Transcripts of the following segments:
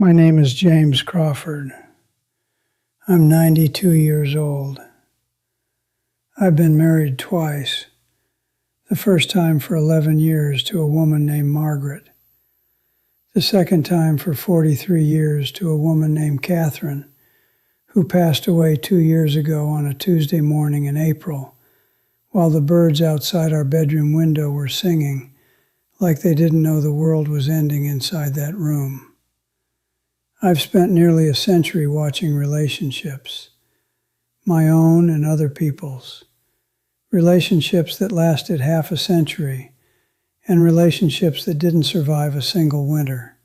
My name is James Crawford. I'm 92 years old. I've been married twice. The first time for 11 years to a woman named Margaret. The second time for 43 years to a woman named Catherine, who passed away 2 years ago on a Tuesday morning in April, while the birds outside our bedroom window were singing like they didn't know the world was ending inside that room. I've spent nearly a century watching relationships, my own and other people's, relationships that lasted half a century, and relationships that didn't survive a single winter,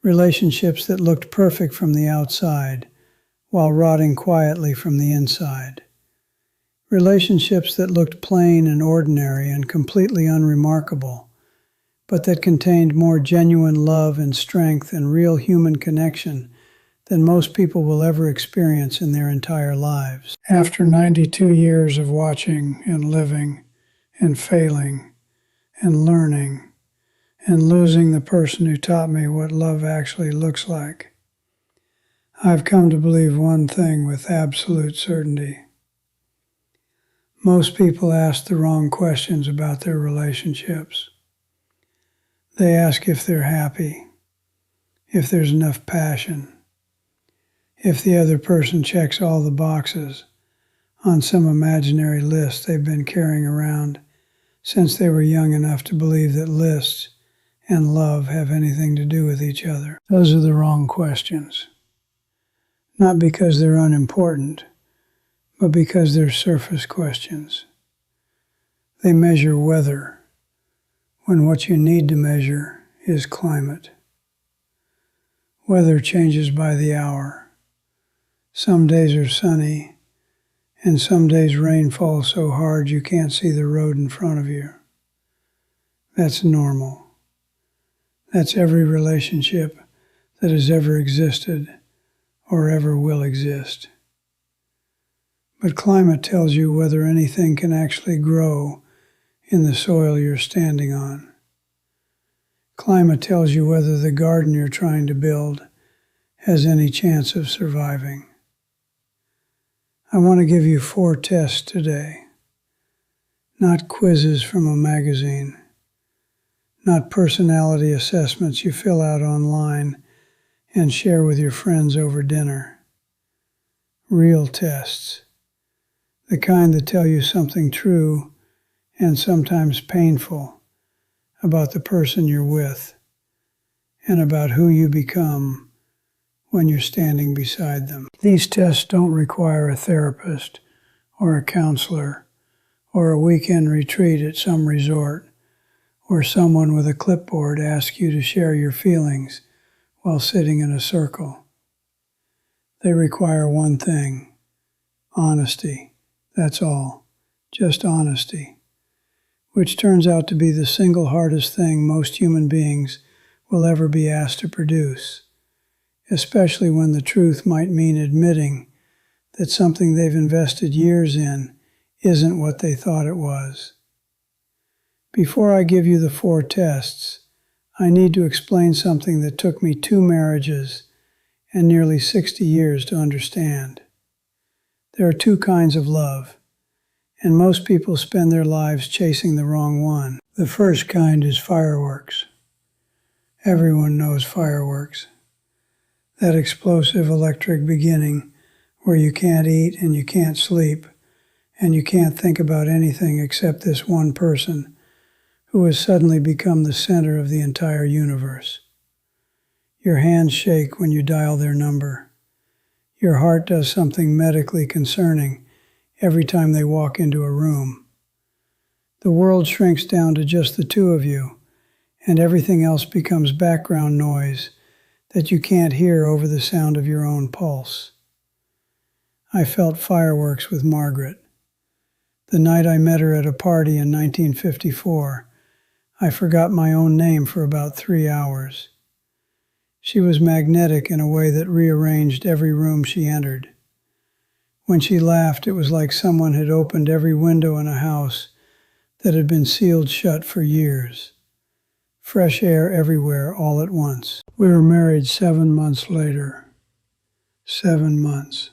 relationships that looked perfect from the outside while rotting quietly from the inside, relationships that looked plain and ordinary and completely unremarkable, but that contained more genuine love and strength and real human connection than most people will ever experience in their entire lives. After 92 years of watching and living and failing and learning and losing the person who taught me what love actually looks like, I've come to believe one thing with absolute certainty. Most people ask the wrong questions about their relationships. They ask if they're happy, if there's enough passion, if the other person checks all the boxes on some imaginary list they've been carrying around since they were young enough to believe that lists and love have anything to do with each other. Those are the wrong questions. Not because they're unimportant, but because they're surface questions. They measure weather, when what you need to measure is climate. Weather changes by the hour. Some days are sunny, and some days rain falls so hard you can't see the road in front of you. That's normal. That's every relationship that has ever existed or ever will exist. But climate tells you whether anything can actually grow in the soil you're standing on. Climate tells you whether the garden you're trying to build has any chance of surviving. I want to give you 4 tests today. Not quizzes from a magazine. Not personality assessments you fill out online and share with your friends over dinner. Real tests. The kind that tell you something true and sometimes painful about the person you're with and about who you become when you're standing beside them. These tests don't require a therapist or a counselor or a weekend retreat at some resort or someone with a clipboard ask you to share your feelings while sitting in a circle. They require one thing: honesty. That's all. Just honesty. Which turns out to be the single hardest thing most human beings will ever be asked to produce, especially when the truth might mean admitting that something they've invested years in isn't what they thought it was. Before I give you the 4 tests, I need to explain something that took me 2 marriages and nearly 60 years to understand. There are 2 kinds of love, and most people spend their lives chasing the wrong one. The first kind is fireworks. Everyone knows fireworks. That explosive electric beginning where you can't eat and you can't sleep and you can't think about anything except this one person who has suddenly become the center of the entire universe. Your hands shake when you dial their number. Your heart does something medically concerning every time they walk into a room. The world shrinks down to just the 2 of you, and everything else becomes background noise that you can't hear over the sound of your own pulse. I felt fireworks with Margaret. The night I met her at a party in 1954, I forgot my own name for about 3 hours. She was magnetic in a way that rearranged every room she entered. When she laughed, it was like someone had opened every window in a house that had been sealed shut for years. fresh air everywhere all at once. We were married 7 months later. 7 months.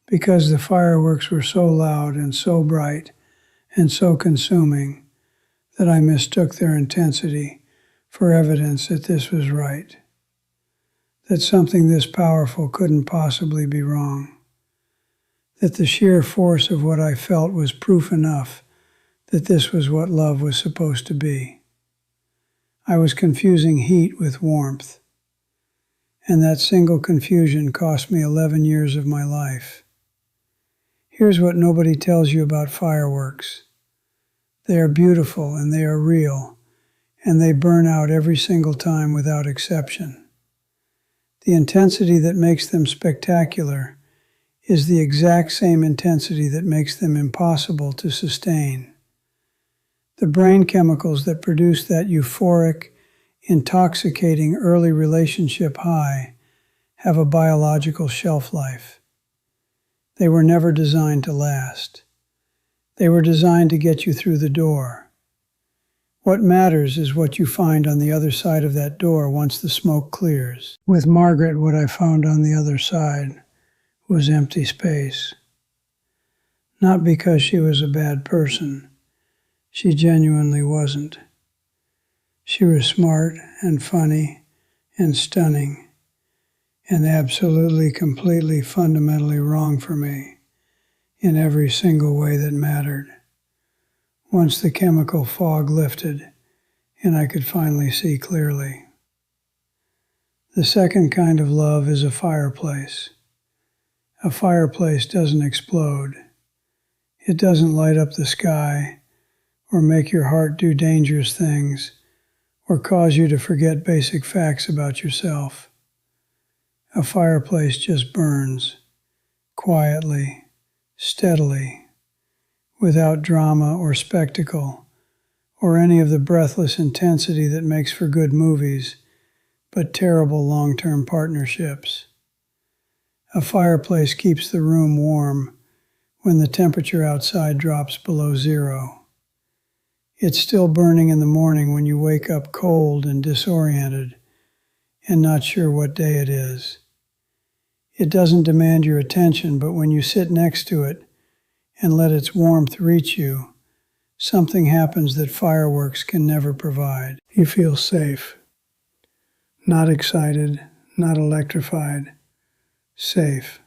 Because the fireworks were so loud and so bright and so consuming that I mistook their intensity for evidence that this was right, that something this powerful couldn't possibly be wrong, that the sheer force of what I felt was proof enough that this was what love was supposed to be. I was confusing heat with warmth, and that single confusion cost me 11 years of my life. Here's what nobody tells you about fireworks. They are beautiful and they are real, and they burn out every single time without exception. The intensity that makes them spectacular is the exact same intensity that makes them impossible to sustain. The brain chemicals that produce that euphoric, intoxicating early relationship high have a biological shelf life. They were never designed to last. They were designed to get you through the door. What matters is what you find on the other side of that door once the smoke clears. With Margaret, what I found on the other side was empty space. Not because she was a bad person. She genuinely wasn't. She was smart and funny and stunning and absolutely, completely, fundamentally wrong for me in every single way that mattered. Once the chemical fog lifted and I could finally see clearly. The second kind of love is a fireplace. A fireplace doesn't explode. It doesn't light up the sky or make your heart do dangerous things or cause you to forget basic facts about yourself. A fireplace just burns, quietly, steadily, without drama or spectacle, or any of the breathless intensity that makes for good movies, but terrible long-term partnerships. A fireplace keeps the room warm when the temperature outside drops below zero. It's still burning in the morning when you wake up cold and disoriented and not sure what day it is. It doesn't demand your attention, but when you sit next to it and let its warmth reach you, something happens that fireworks can never provide. You feel safe. Not excited, not electrified. Safe.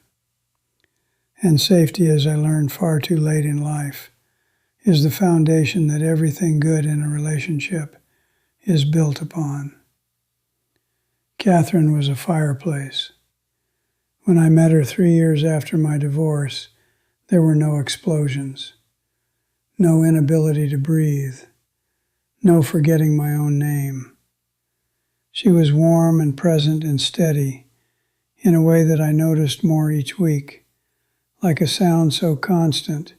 And safety, as I learned far too late in life, is the foundation that everything good in a relationship is built upon. Catherine was a fireplace. When I met her 3 years after my divorce, there were no explosions, no inability to breathe, no forgetting my own name. She was warm and present and steady in a way that I noticed more each week, like a sound so constant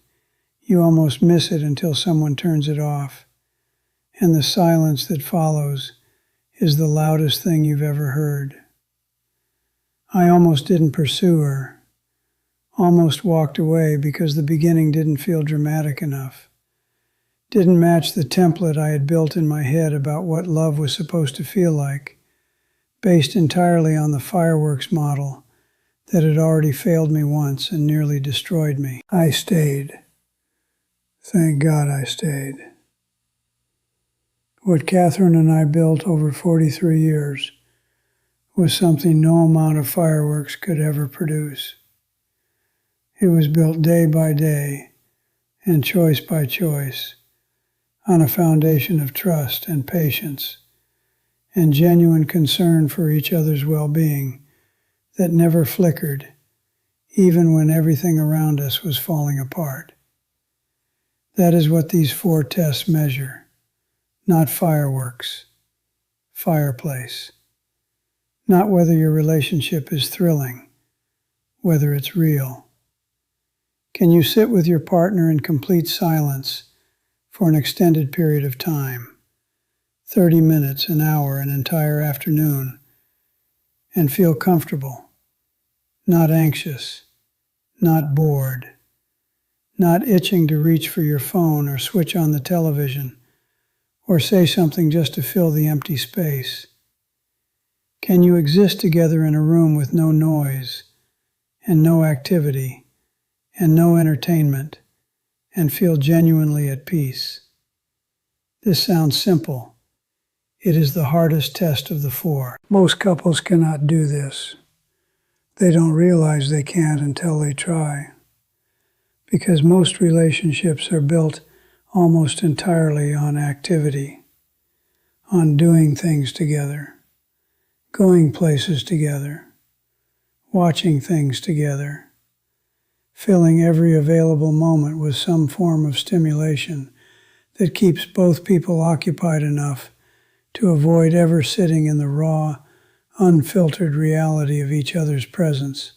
you almost miss it until someone turns it off, and the silence that follows is the loudest thing you've ever heard. I almost didn't pursue her, almost walked away because the beginning didn't feel dramatic enough, didn't match the template I had built in my head about what love was supposed to feel like, based entirely on the fireworks model that had already failed me once and nearly destroyed me. I stayed. Thank God I stayed. What Catherine and I built over 43 years was something no amount of fireworks could ever produce. It was built day by day and choice by choice on a foundation of trust and patience and genuine concern for each other's well-being that never flickered, even when everything around us was falling apart. That is what these 4 tests measure, not fireworks, fireplace. Not whether your relationship is thrilling, whether it's real. Can you sit with your partner in complete silence for an extended period of time, 30 minutes, an hour, an entire afternoon, and feel comfortable, not anxious, not bored, not itching to reach for your phone or switch on the television or say something just to fill the empty space? Can you exist together in a room with no noise and no activity and no entertainment and feel genuinely at peace? This sounds simple. It is the hardest test of the four. Most couples cannot do this. They don't realize they can't until they try, because most relationships are built almost entirely on activity, on doing things together, going places together, watching things together, filling every available moment with some form of stimulation that keeps both people occupied enough to avoid ever sitting in the raw, unfiltered reality of each other's presence,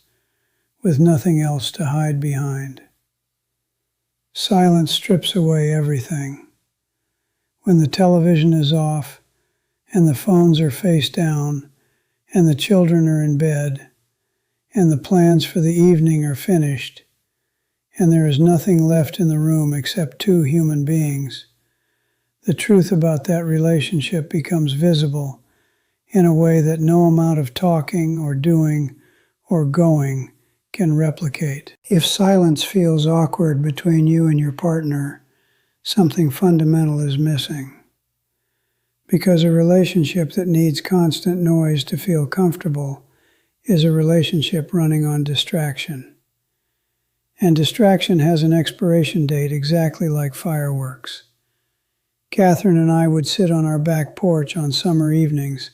with nothing else to hide behind. Silence strips away everything. When the television is off, and the phones are face down, and the children are in bed, and the plans for the evening are finished, and there is nothing left in the room except two human beings, the truth about that relationship becomes visible in a way that no amount of talking or doing or going can replicate. If silence feels awkward between you and your partner, something fundamental is missing. Because a relationship that needs constant noise to feel comfortable is a relationship running on distraction. And distraction has an expiration date exactly like fireworks. Catherine and I would sit on our back porch on summer evenings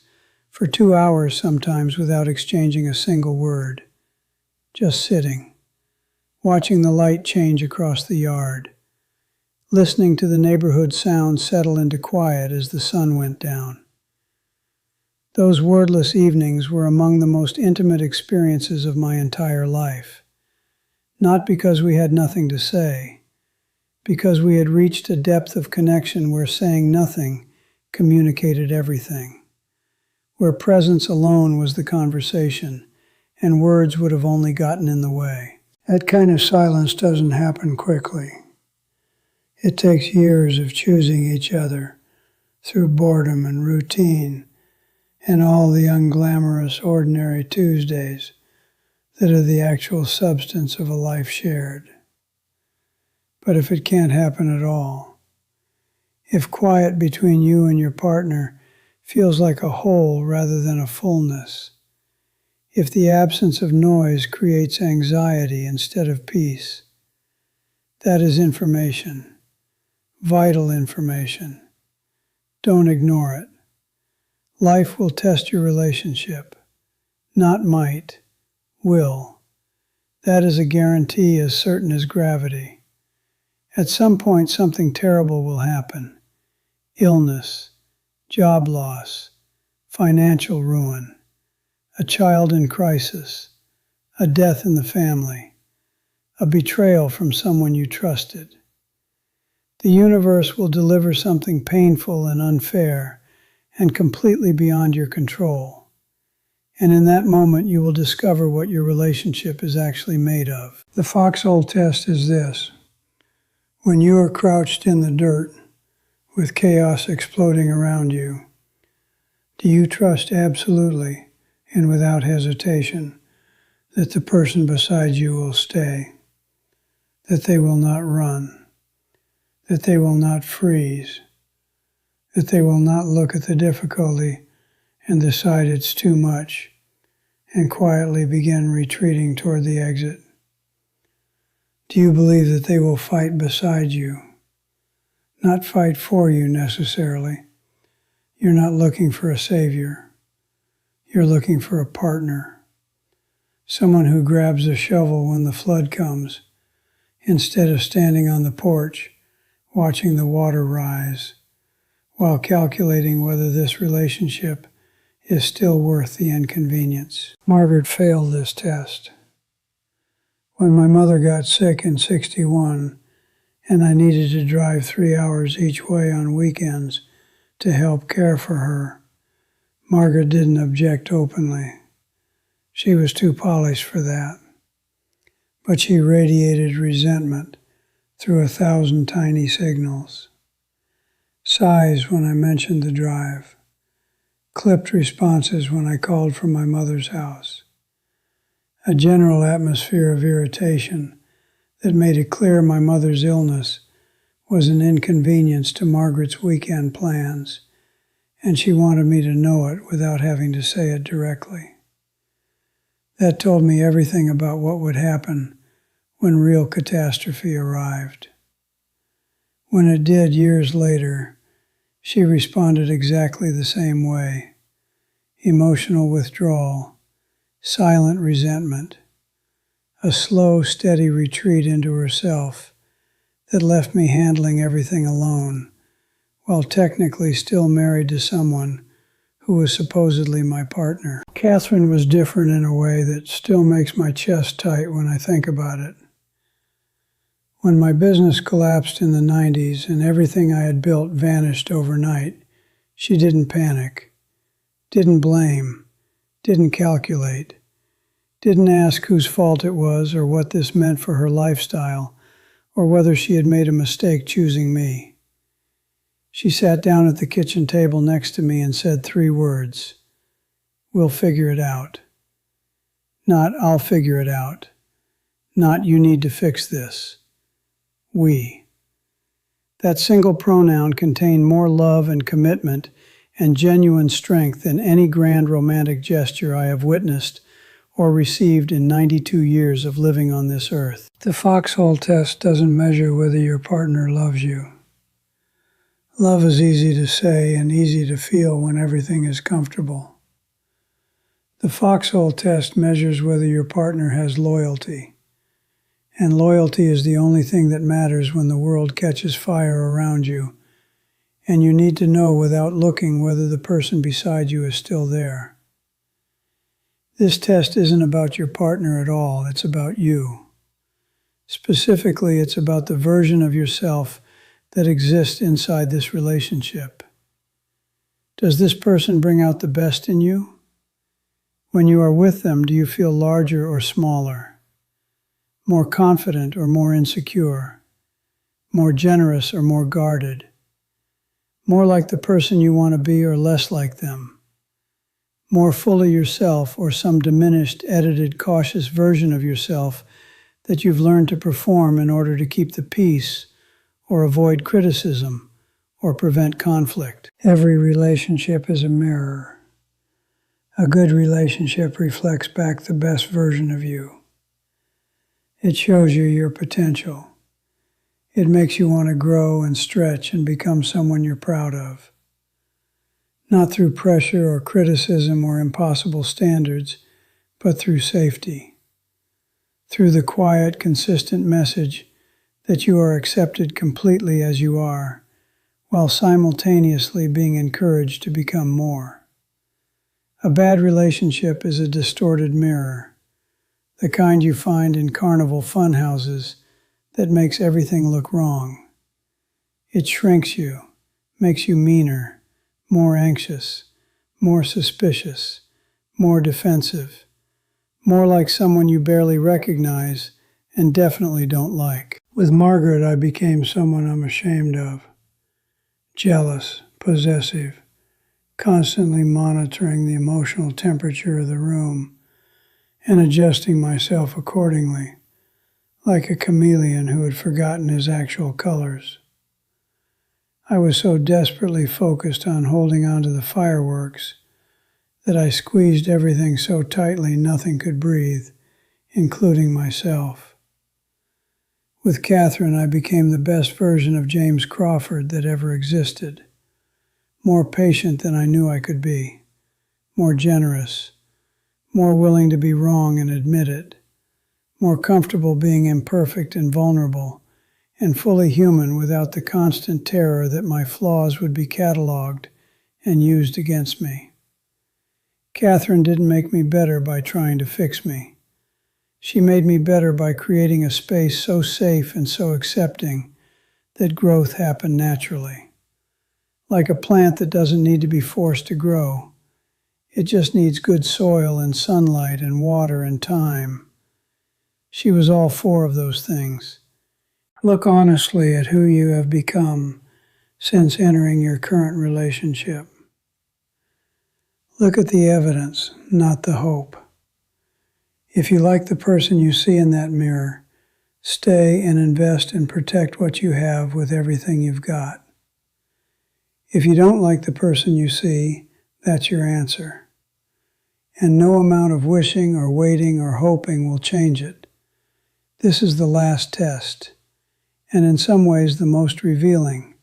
for 2 hours sometimes without exchanging a single word, just sitting, watching the light change across the yard, listening to the neighborhood sounds settle into quiet as the sun went down. Those wordless evenings were among the most intimate experiences of my entire life, not because we had nothing to say, because we had reached a depth of connection where saying nothing communicated everything, where presence alone was the conversation, and words would have only gotten in the way. That kind of silence doesn't happen quickly. It takes years of choosing each other through boredom and routine and all the unglamorous ordinary Tuesdays that are the actual substance of a life shared. But if it can't happen at all, if quiet between you and your partner feels like a hole rather than a fullness, if the absence of noise creates anxiety instead of peace, that is information, vital information. Don't ignore it. Life will test your relationship, not might, will. That is a guarantee as certain as gravity. At some point, something terrible will happen. Illness, job loss, financial ruin, a child in crisis, a death in the family, a betrayal from someone you trusted. The universe will deliver something painful and unfair and completely beyond your control. And in that moment, you will discover what your relationship is actually made of. The foxhole test is this. When you are crouched in the dirt with chaos exploding around you, do you trust absolutely and without hesitation that the person beside you will stay, that they will not run, that they will not freeze, that they will not look at the difficulty and decide it's too much and quietly begin retreating toward the exit? Do you believe that they will fight beside you? Not fight for you necessarily. You're not looking for a savior. You're looking for a partner. Someone who grabs a shovel when the flood comes, instead of standing on the porch, watching the water rise, while calculating whether this relationship is still worth the inconvenience. Margaret failed this test. When my mother got sick in '61, and I needed to drive 3 hours each way on weekends to help care for her, Margaret didn't object openly. She was too polished for that. But she radiated resentment through 1,000 tiny signals. sighs when I mentioned the drive, clipped responses when I called from my mother's house, a general atmosphere of irritation that made it clear my mother's illness was an inconvenience to Margaret's weekend plans, and she wanted me to know it without having to say it directly. That told me everything about what would happen when real catastrophe arrived. When it did years later, she responded exactly the same way: emotional withdrawal, silent resentment, a slow, steady retreat into herself that left me handling everything alone, while technically still married to someone who was supposedly my partner. Catherine was different in a way that still makes my chest tight when I think about it. When my business collapsed in the 90s and everything I had built vanished overnight, she didn't panic, didn't blame, didn't calculate, didn't ask whose fault it was or what this meant for her lifestyle or whether she had made a mistake choosing me. She sat down at the kitchen table next to me and said 3 words: "We'll figure it out." Not "I'll figure it out." Not "you need to fix this." We. That single pronoun contained more love and commitment and genuine strength than any grand romantic gesture I have witnessed or received in 92 years of living on this earth. The foxhole test doesn't measure whether your partner loves you. Love is easy to say and easy to feel when everything is comfortable. The foxhole test measures whether your partner has loyalty, and loyalty is the only thing that matters when the world catches fire around you, and you need to know without looking whether the person beside you is still there. This test isn't about your partner at all, it's about you. Specifically, it's about the version of yourself that exists inside this relationship. Does this person bring out the best in you? When you are with them, do you feel larger or smaller? More confident or more insecure? More generous or more guarded? More like the person you want to be or less like them? More fully yourself or some diminished, edited, cautious version of yourself that you've learned to perform in order to keep the peace or avoid criticism or prevent conflict? Every relationship is a mirror. A good relationship reflects back the best version of you. It shows you your potential. It makes you want to grow and stretch and become someone you're proud of. Not through pressure or criticism or impossible standards, but through safety. Through the quiet, consistent message that you are accepted completely as you are, while simultaneously being encouraged to become more. A bad relationship is a distorted mirror, the kind you find in carnival fun houses that makes everything look wrong. It shrinks you, makes you meaner, more anxious, more suspicious, more defensive, more like someone you barely recognize and definitely don't like. With Margaret, I became someone I'm ashamed of. Jealous, possessive, constantly monitoring the emotional temperature of the room and adjusting myself accordingly, like a chameleon who had forgotten his actual colors. I was so desperately focused on holding on to the fireworks that I squeezed everything so tightly nothing could breathe, including myself. With Catherine, I became the best version of James Crawford that ever existed, more patient than I knew I could be, more generous, more willing to be wrong and admit it, more comfortable being imperfect and vulnerable, and fully human without the constant terror that my flaws would be cataloged and used against me. Catherine didn't make me better by trying to fix me. She made me better by creating a space so safe and so accepting that growth happened naturally. Like a plant that doesn't need to be forced to grow. It just needs good soil and sunlight and water and time. She was all 4 of those things. Look honestly at who you have become since entering your current relationship. Look at the evidence, not the hope. If you like the person you see in that mirror, stay and invest and protect what you have with everything you've got. If you don't like the person you see, that's your answer. And no amount of wishing or waiting or hoping will change it. This is the last test, and in some ways the most revealing,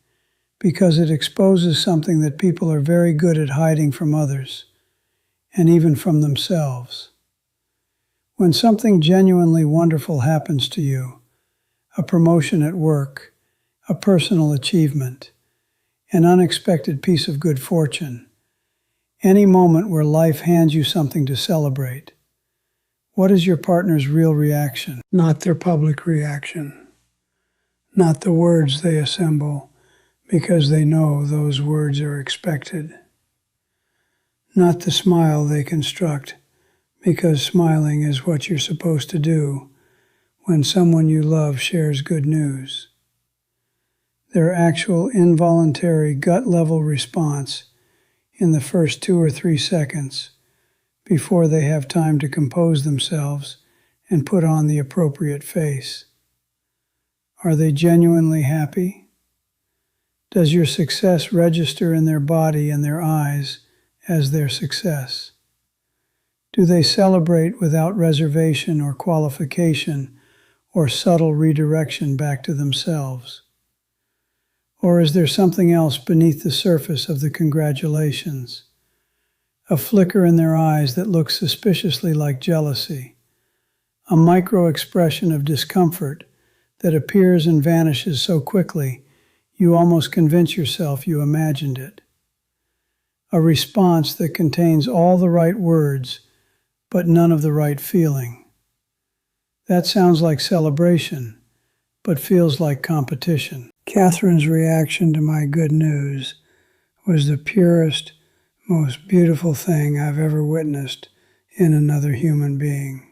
because it exposes something that people are very good at hiding from others, and even from themselves. When something genuinely wonderful happens to you, a promotion at work, a personal achievement, an unexpected piece of good fortune, any moment where life hands you something to celebrate, what is your partner's real reaction? Not their public reaction, not the words they assemble because they know those words are expected, not the smile they construct because smiling is what you're supposed to do when someone you love shares good news. Their actual involuntary gut-level response in the first 2 or 3 seconds before they have time to compose themselves and put on the appropriate face. Are they genuinely happy? Does your success register in their body and their eyes as their success? Do they celebrate without reservation or qualification or subtle redirection back to themselves? Or is there something else beneath the surface of the congratulations? A flicker in their eyes that looks suspiciously like jealousy, a micro-expression of discomfort that appears and vanishes so quickly you almost convince yourself you imagined it. A response that contains all the right words but none of the right feeling. That sounds like celebration, but feels like competition. Catherine's reaction to my good news was the purest, most beautiful thing I've ever witnessed in another human being.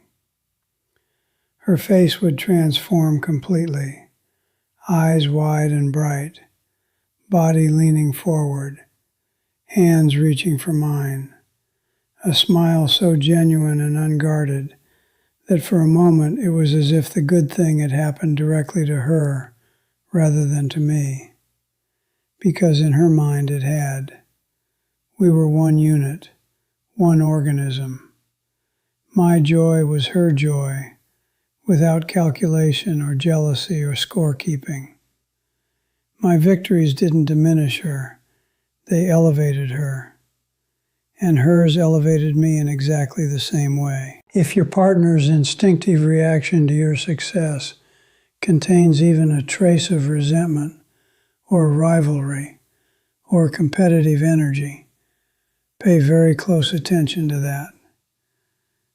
Her face would transform completely, eyes wide and bright, body leaning forward, hands reaching for mine, a smile so genuine and unguarded that for a moment it was as if the good thing had happened directly to her rather than to me, because in her mind it had. We were one unit, one organism. My joy was her joy, without calculation or jealousy or scorekeeping. My victories didn't diminish her, they elevated her, and hers elevated me in exactly the same way. If your partner's instinctive reaction to your success contains even a trace of resentment or rivalry or competitive energy, pay very close attention to that.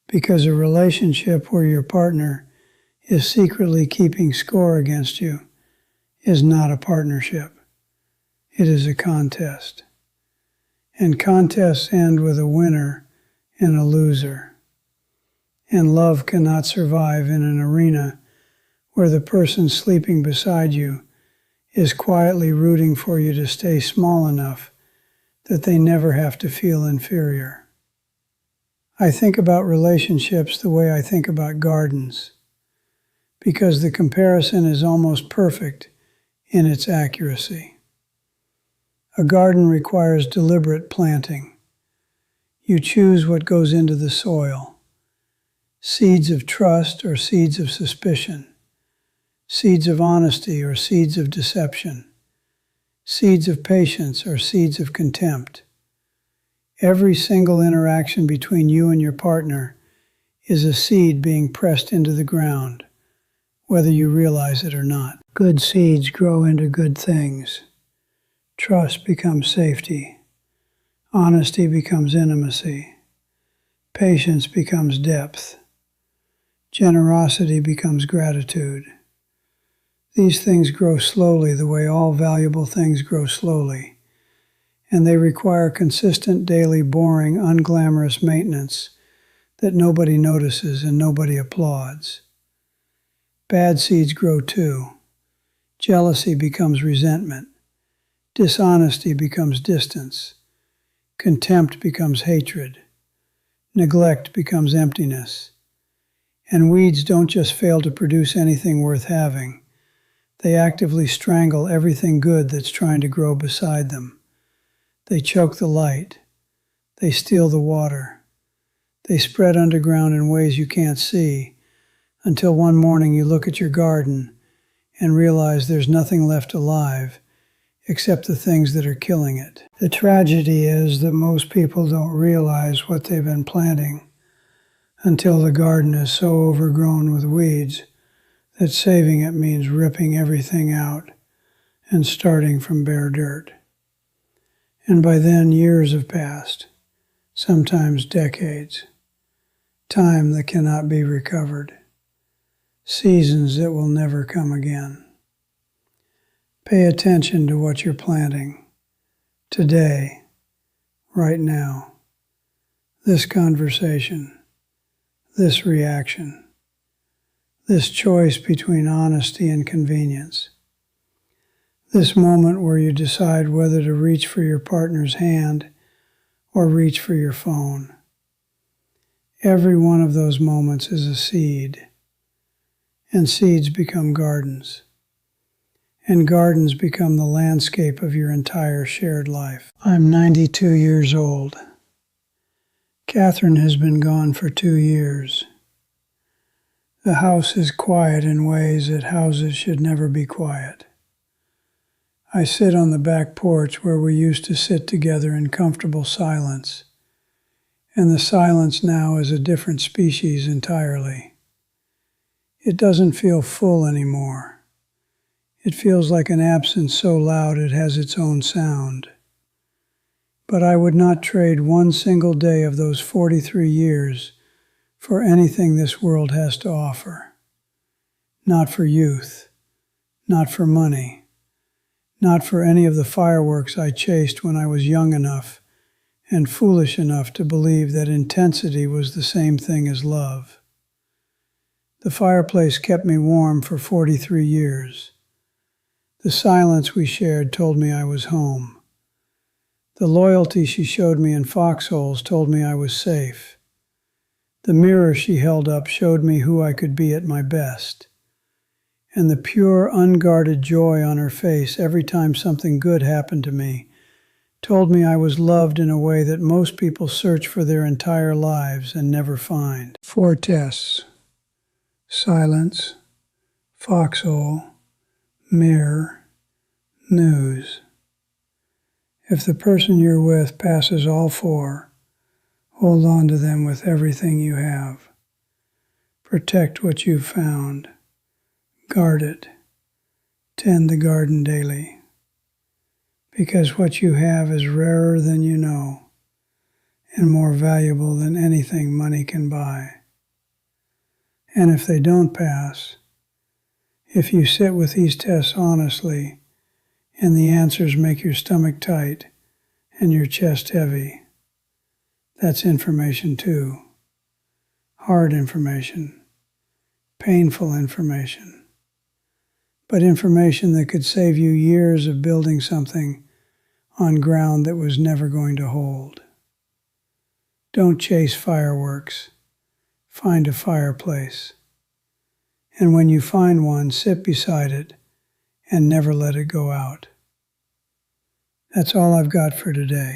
Because a relationship where your partner is secretly keeping score against you is not a partnership. It is a contest. And contests end with a winner and a loser. And love cannot survive in an arena where the person sleeping beside you is quietly rooting for you to stay small enough that they never have to feel inferior. I think about relationships the way I think about gardens, because the comparison is almost perfect in its accuracy. A garden requires deliberate planting. You choose what goes into the soil, seeds of trust or seeds of suspicion, seeds of honesty or seeds of deception, seeds of patience or seeds of contempt. Every single interaction between you and your partner is a seed being pressed into the ground, whether you realize it or not. Good seeds grow into good things. Trust becomes safety. Honesty becomes intimacy. Patience becomes depth. Generosity becomes gratitude. These things grow slowly the way all valuable things grow slowly, and they require consistent, daily, boring, unglamorous maintenance that nobody notices and nobody applauds. Bad seeds grow too. Jealousy becomes resentment. Dishonesty becomes distance. Contempt becomes hatred. Neglect becomes emptiness. And weeds don't just fail to produce anything worth having. They actively strangle everything good that's trying to grow beside them. They choke the light. They steal the water. They spread underground in ways you can't see, until one morning you look at your garden and realize there's nothing left alive except the things that are killing it. The tragedy is that most people don't realize what they've been planting until the garden is so overgrown with weeds that saving it means ripping everything out and starting from bare dirt. And by then, years have passed, sometimes decades, time that cannot be recovered, seasons that will never come again. Pay attention to what you're planting today, right now, this conversation, this reaction, this choice between honesty and convenience, this moment where you decide whether to reach for your partner's hand or reach for your phone. Every one of those moments is a seed, and seeds become gardens, and gardens become the landscape of your entire shared life. I'm 92 years old. Catherine has been gone for 2 years. The house is quiet in ways that houses should never be quiet. I sit on the back porch where we used to sit together in comfortable silence, and the silence now is a different species entirely. It doesn't feel full anymore. It feels like an absence so loud it has its own sound. But I would not trade one single day of those 43 years for anything this world has to offer. Not for youth, not for money, not for any of the fireworks I chased when I was young enough and foolish enough to believe that intensity was the same thing as love. The fireplace kept me warm for 43 years. The silence we shared told me I was home. The loyalty she showed me in foxholes told me I was safe. The mirror she held up showed me who I could be at my best. And the pure, unguarded joy on her face every time something good happened to me told me I was loved in a way that most people search for their entire lives and never find. 4 tests: silence, foxhole, mirror, news. If the person you're with passes all 4, hold on to them with everything you have. Protect what you've found. Guard it. Tend the garden daily. Because what you have is rarer than you know and more valuable than anything money can buy. And if they don't pass, if you sit with these tests honestly and the answers make your stomach tight and your chest heavy, that's information too. Hard information, painful information, but information that could save you years of building something on ground that was never going to hold. Don't chase fireworks. Find a fireplace. And when you find one, sit beside it and never let it go out. That's all I've got for today.